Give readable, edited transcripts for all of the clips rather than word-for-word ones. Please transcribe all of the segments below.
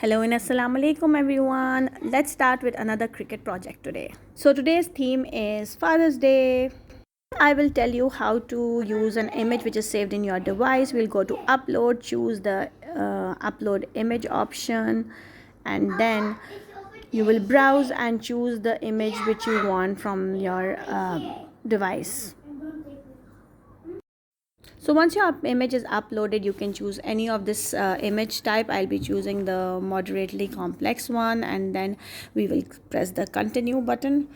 Hello and assalamu alaikum everyone. Let's start with another cricket project today. So today's theme is Father's Day. I will tell you how to use an image which is saved in your device. We'll go to upload, choose the upload image option, and then you will browse and choose the image which you want from your device. So once your image is uploaded, you can choose any of this image type. I'll be choosing the moderately complex one, and then we will press the continue button,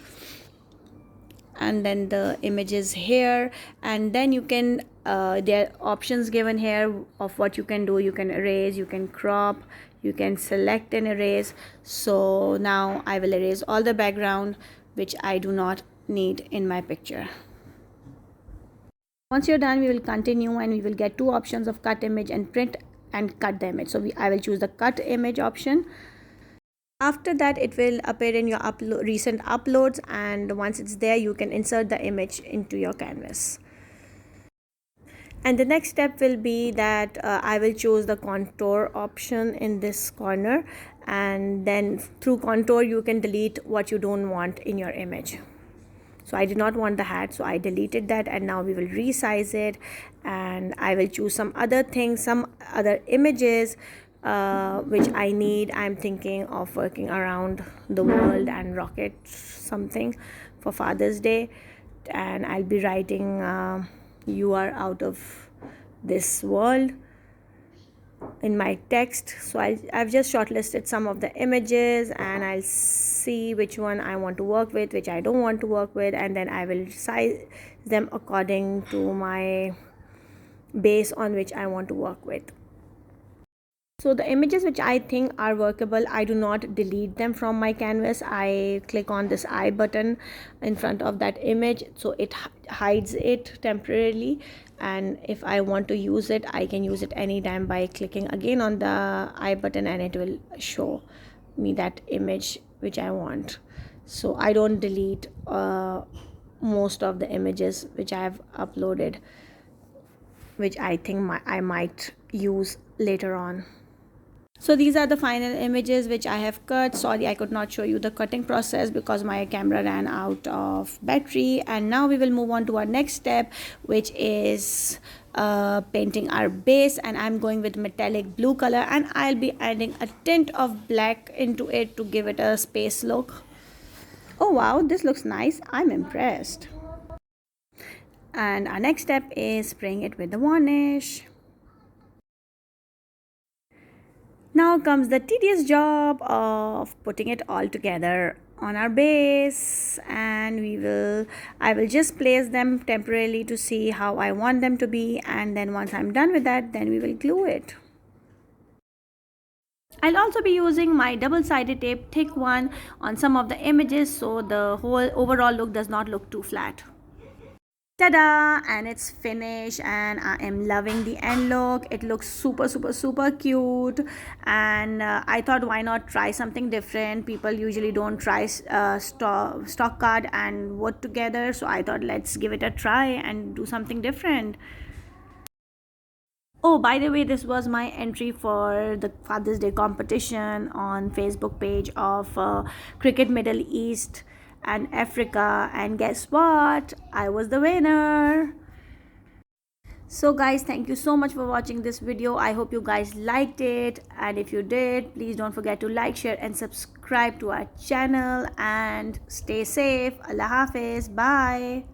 and then the image is here, and then you can there are options given here of what you can do. You can erase, you can crop, you can select and erase. So now I will erase all the background which I do not need in my picture. Once you're done, we will continue and we will get two options of cut image and print and cut the image. So I will choose the cut image option. After that, it will appear in your recent uploads, and once it's there, you can insert the image into your canvas. And the next step will be that I will choose the contour option in this corner, and then through contour you can delete what you don't want in your image. So I did not want the hat, so I deleted that, and now we will resize it, and I will choose some other things, some other images which I need. I'm thinking of working around the world and rocket something for Father's Day, and I'll be writing you are out of this world in my text. So I've just shortlisted some of the images, and I'll see which one I want to work with, which I don't want to work with, and then I will size them according to my base on which I want to work with. So the images which I think are workable, I do not delete them from my canvas. I click on this I button in front of that image, so it hides it temporarily, and if I want to use it, I can use it anytime by clicking again on the I button, and it will show me that image which I want. So I don't delete most of the images which I have uploaded, which I think I might use later on. So these are the final images which I have cut. Sorry, I could not show you the cutting process because my camera ran out of battery. And now we will move on to our next step, which is painting our base. And I'm going with metallic blue color, and I'll be adding a tint of black into it to give it a space look. Oh wow, this looks nice. I'm impressed. And our next step is spraying it with the varnish. Now comes the tedious job of putting it all together on our base, and I will just place them temporarily to see how I want them to be, and then once I'm done with that, then we will glue it. I'll also be using my double-sided tape, thick one, on some of the images so the whole overall look does not look too flat. Ta-da! And it's finished, and I am loving the end look. It looks super cute, and I thought, why not try something different? People usually don't try stock card and wood together, so I thought, let's give it a try and do something different. Oh, by the way, this was my entry for the Father's Day competition on Facebook page of Cricket Middle East and Africa, and guess what? I was the winner. So guys, thank you so much for watching this video. I hope you guys liked it, and if you did, please don't forget to like, share and subscribe to our channel, and stay safe. Allah Hafiz. Bye.